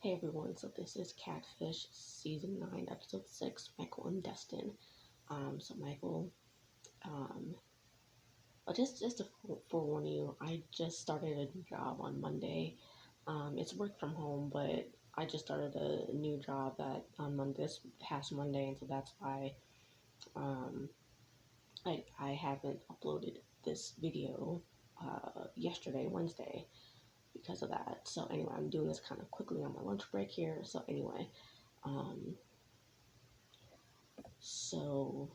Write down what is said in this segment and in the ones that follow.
Hey everyone, so this is Catfish Season 9, Episode 6, Michael and Dustin. So Michael, um, just to forewarn you, I just started a new job on Monday. It's work from home, but I just started a new job on Monday, this past Monday, and so that's why um, I haven't uploaded this video yesterday, Wednesday, because of that. So anyway, I'm doing this kind of quickly on my lunch break here. So anyway, um, So,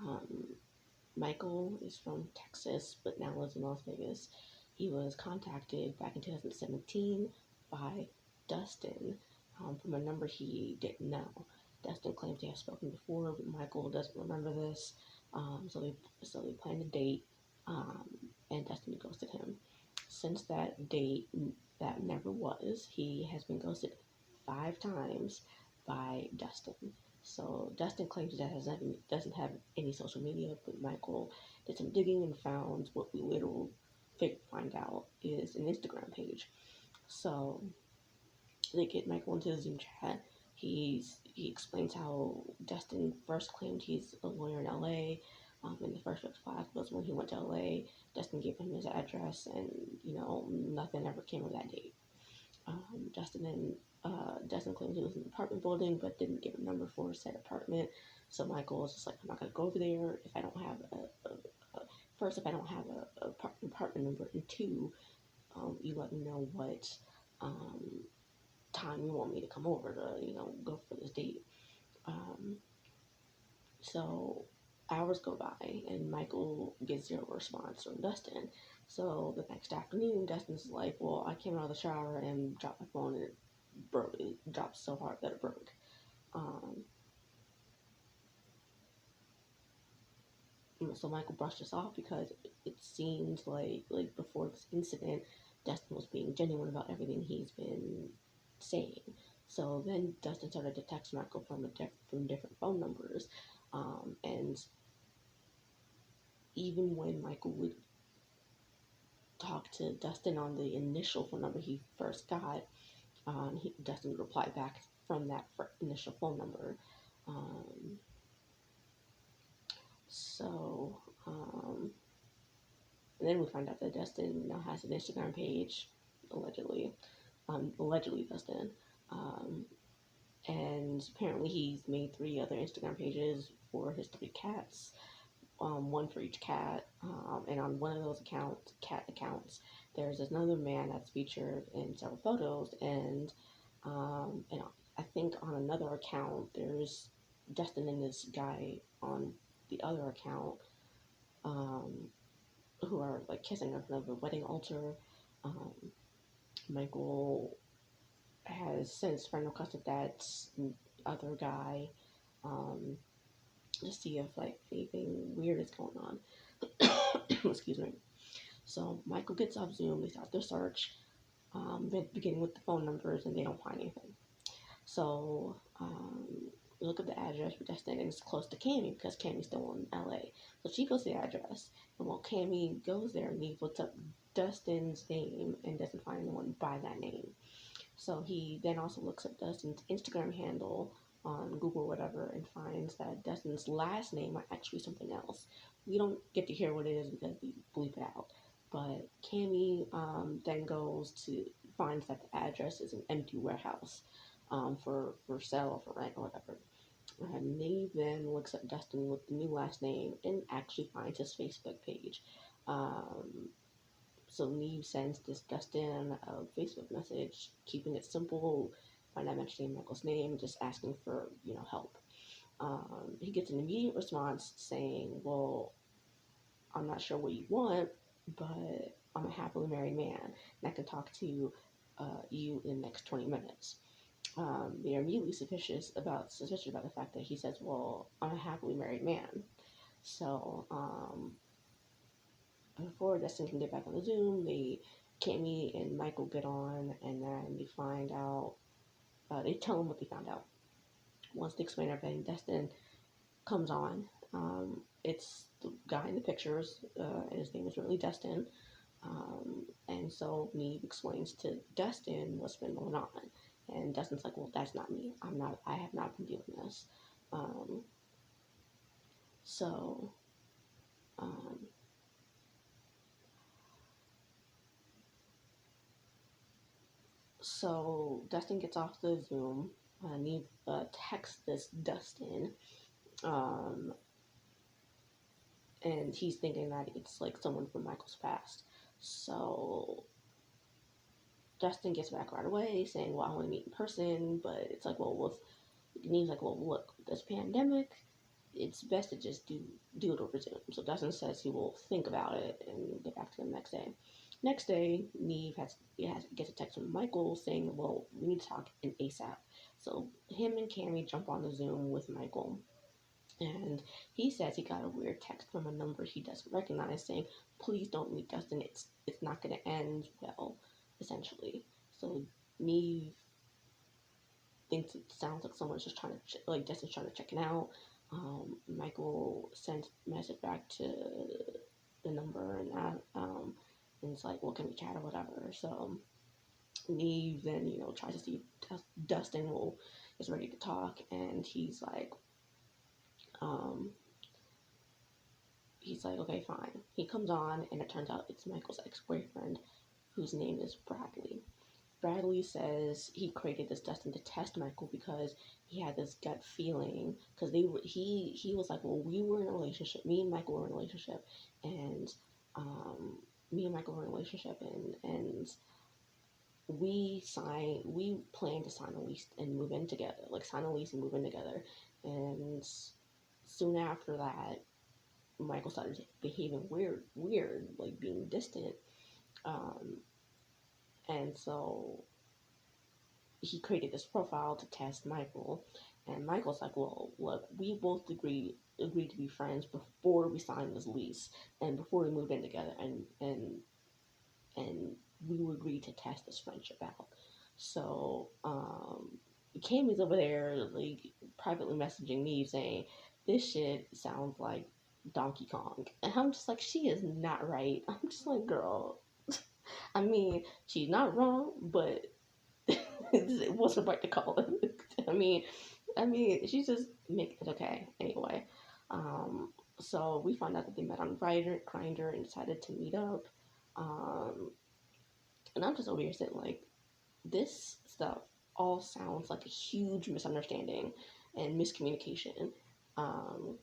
um, Michael is from Texas, but now lives in Las Vegas. He was contacted back in 2017 by Dustin from a number he didn't know. Dustin claims they have spoken before, but Michael doesn't remember this. So they planned a date, um, and Dustin ghosted him. Since that date, that never was. He has been ghosted 5 times by Dustin. So Dustin claims that doesn't have any social media, but Michael did some digging and found what we later find out is an Instagram page. So they get Michael into a Zoom chat. He explains how Dustin first claimed he's a lawyer in LA. In the first five was when he went to LA. Dustin gave him his address, and nothing ever came of that date. Dustin claimed he was in an apartment building, but didn't give a number for said apartment. So Michael was just like, I'm not gonna go over there if I don't have if I don't have a apartment number, and two, you let me know what um, time you want me to come over to, go for this date. Um, so hours go by, and Michael gets zero response from Dustin. So the next afternoon, Dustin's like, well, I came out of the shower and dropped my phone, and it broke. It dropped so hard that it broke. Um, so Michael brushed this off because it seemed like before this incident, Dustin was being genuine about everything he's been saying. So then Dustin started to text Michael from different phone numbers, and even when Michael would talk to Dustin on the initial phone number he first got, Dustin would reply back from that initial phone number. Um, so, um, and then we find out that Dustin now has an Instagram page, allegedly. Allegedly, Dustin. Um, and apparently he's made 3 other Instagram pages for his 3 cats, one for each cat. And on one of those cat accounts, there's another man that's featured in several photos, and I think on another account there's Dustin and this guy on the other account, um, who are like kissing in front of a wedding altar. Um, Michael has since requested that other guy, um, to see if like anything weird is going on. Excuse me. So Michael gets off Zoom. They start their search, beginning with the phone numbers, and they don't find anything. So we look up the address for Dustin, and it's close to Kamie because Kamie's still in LA. So she goes to the address, and while Kamie goes there, Nev looks up Dustin's name and doesn't find anyone by that name. So he then also looks up Dustin's Instagram handle on Google or whatever and finds that Dustin's last name are actually something else. We don't get to hear what it is because we bleep it out. But Kamie then finds that the address is an empty warehouse, for sale or for rent or whatever. Nev then looks up Dustin with the new last name and actually finds his Facebook page. So Nev sends this Dustin a Facebook message, keeping it simple, by not mentioning Michael's name, just asking for help. He gets an immediate response saying, "Well, I'm not sure what you want, but I'm a happily married man, and I can talk to you in the next 20 minutes." They are immediately suspicious about the fact that he says, "Well, I'm a happily married man." So before Dustin can get back on the Zoom, Kamie and Michael get on, and then they find out. They tell him what they found out. Once they explain everything, Dustin comes on. It's the guy in the pictures. His name is really Dustin. And so Neve explains to Dustin what's been going on. And Dustin's like, well, that's not me. I have not been doing this. Um, so, um, so Dustin gets off the Zoom. Neve texts this Dustin. Um, and he's thinking that it's like someone from Michael's past. So Dustin gets back right away saying, well, I want to meet in person, but it's like, well, Neve's like, well, look, this pandemic, it's best to just do it over Zoom. So Dustin says he will think about it and get back to them next day. Next day, Neve gets a text from Michael saying, well, we need to talk in ASAP. So him and Kamie jump on the Zoom with Michael. And he says he got a weird text from a number he doesn't recognize saying, please don't meet Dustin. It's not going to end well, essentially. So Neve thinks it sounds like someone's just trying to, like, Dustin's trying to check it out. Michael sends a message back to the number and it's like, well, can we chat or whatever? So Neve then, tries to see Dustin is ready to talk, and um, he's like, okay, fine. He comes on, and it turns out it's Michael's ex-boyfriend, whose name is Bradley. Bradley says he created this Dustin to test Michael because he had this gut feeling, because he was like, well, we were in a relationship, me and Michael were in a relationship, and me and Michael were in a relationship, and we planned to sign a lease and move in together, like sign a lease and move in together, and soon after that, Michael started behaving weird, like being distant, um, and so he created this profile to test Michael, and Michael's like, well, look, we both agreed to be friends before we signed this lease and before we moved in together, and we agreed to test this friendship out. So Kamie's over there like privately messaging me saying this shit sounds like Donkey Kong, and I'm just like, she is not right. I'm just like, girl, I mean, she's not wrong, but it wasn't right to call it. I mean, she's just making it okay. Anyway, so we found out that they met on Grindr and decided to meet up. Um, and I'm just over here sitting like, this stuff all sounds like a huge misunderstanding and miscommunication. Um,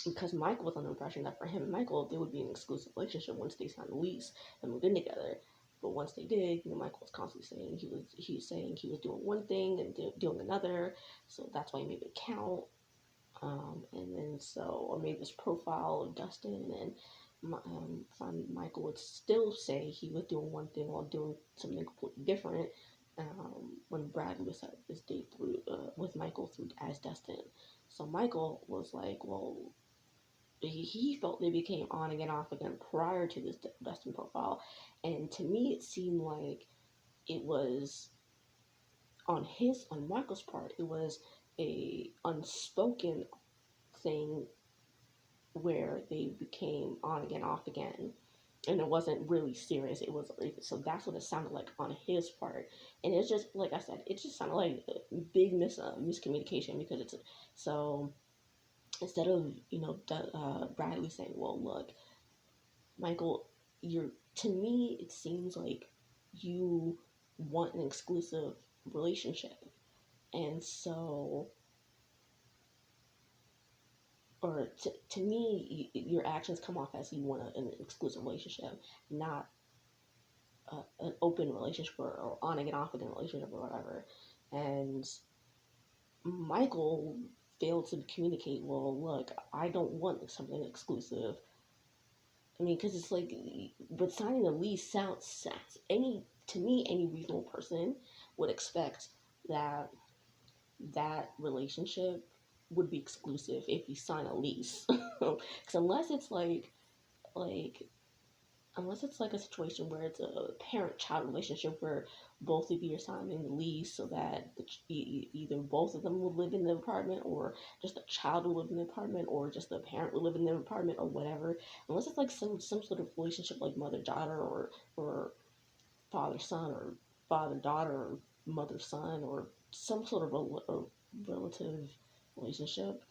because Michael was under the impression that for him and Michael, they would be an exclusive relationship once they signed the lease and moved in together. But once they did, Michael was constantly saying he was saying he was doing one thing and doing another, so that's why he made it count. And then so I made this profile of Dustin, and Michael would still say he was doing one thing while doing something completely different. When Bradley was set this date through with Michael through as Dustin, so Michael was like, well, he felt they became on again, off again prior to this Dustin profile, and to me it seemed like it was on Michael's part. It was a unspoken thing where they became on again, off again, and it wasn't really serious. It was so that's what it sounded like on his part, and it's just like I said, it just sounded like a big miscommunication because it's so instead of Bradley saying, well, look, Michael, you're to me it seems like you want an exclusive relationship, and so or to me your actions come off as you want an exclusive relationship, not an open relationship or on again off again relationship or whatever. And Michael failed to communicate, well, look, I don't want something exclusive. I mean, because it's like, but signing a lease sounds to me, any reasonable person would expect that that relationship would be exclusive if you sign a lease. Because unless it's like unless it's like a situation where it's a parent-child relationship where both of you are signing the lease so that either both of them will live in the apartment, or just the child will live in the apartment, or just the parent will live in the apartment, or whatever. Unless it's like some sort of relationship like mother-daughter, or father-son, or father-daughter, or mother-son, or some sort of a relative relationship,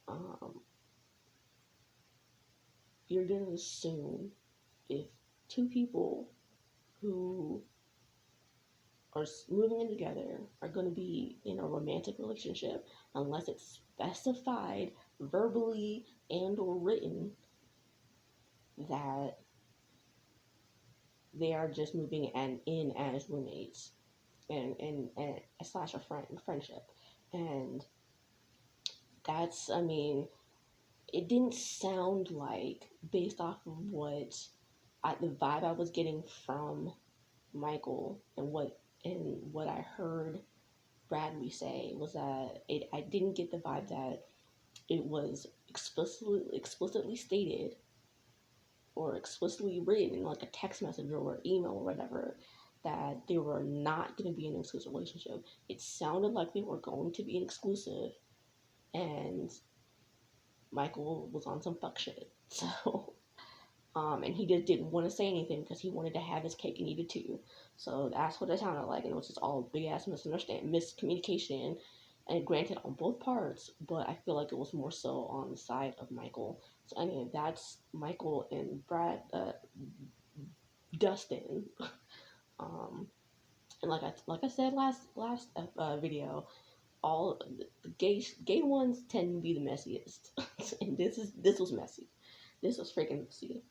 um, you're going to assume if two people who are moving in together are going to be in a romantic relationship, unless it's specified verbally and or written that they are just moving in as roommates, and slash a friendship. And that's, I mean, it didn't sound like, based off of the vibe I was getting from Michael, and what I heard Bradley say, was that I didn't get the vibe that it was explicitly stated or explicitly written in like a text message or email or whatever, that they were not going to be in an exclusive relationship. It sounded like they were going to be an exclusive, and Michael was on some fuck shit. So, and he just didn't want to say anything because he wanted to have his cake and eat it too. So that's what it sounded like, and it was just all big ass miscommunication, and granted on both parts, but I feel like it was more so on the side of Michael. So anyway, that's Michael and Dustin. um, and like I said last video, all the gay ones tend to be the messiest, and this was messy. This was freaking messy.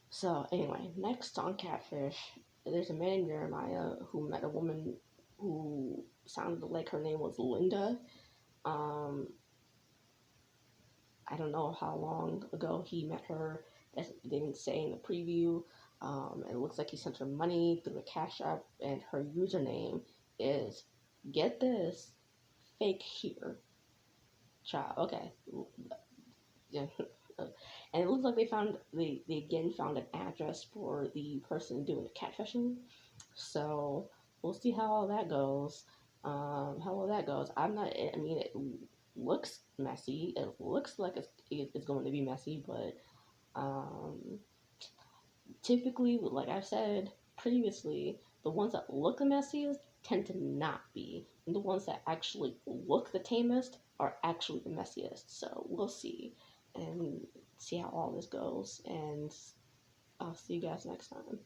So anyway, next on Catfish, there's a man named Jeremiah who met a woman who sounded like her name was Linda. Um, I don't know how long ago he met her. They didn't say in the preview. It looks like he sent her money through a Cash App, and her username is, get this, fake here. Child, okay. Yeah. And it looks like they again found an address for the person doing the catfishing. So we'll see how all that goes. How all that goes. I mean, it looks messy. It looks like it's going to be messy, but um, typically, like I've said previously, the ones that look the messiest tend to not be. And the ones that actually look the tamest are actually the messiest. So we'll see, and see how all this goes. And I'll see you guys next time.